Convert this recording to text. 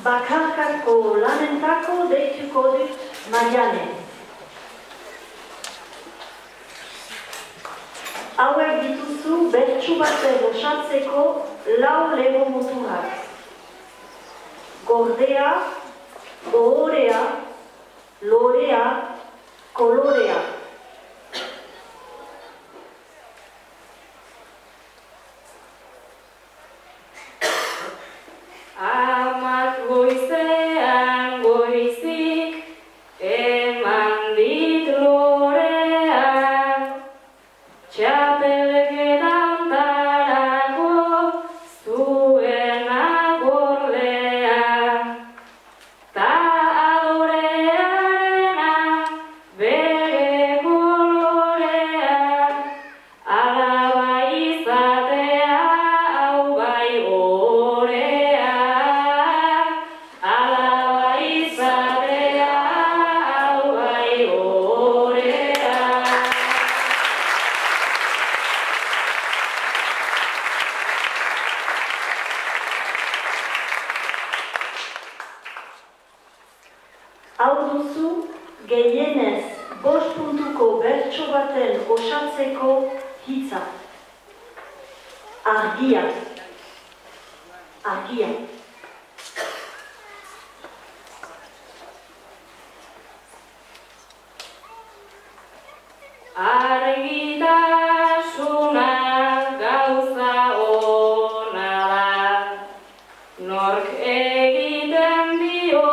bakarkako lanentako deituko dut Mariane. Hauek dituzu bertsu baten osatzeko lau lego muturak. Gordea, ohorea, lorea, kolorea. Amak goizean goizik eman dit lorea, txapelketan tarako zuen agorlea, ta adorearena bere kolorea, alaba izatea hau bai orea, alaba izatea hau bai orea. Hau duzu gehienez 5 puntuko bertso baten osatzeko hitza. Argia. Argia. Argitasuna gauza ona da, nork egiten dio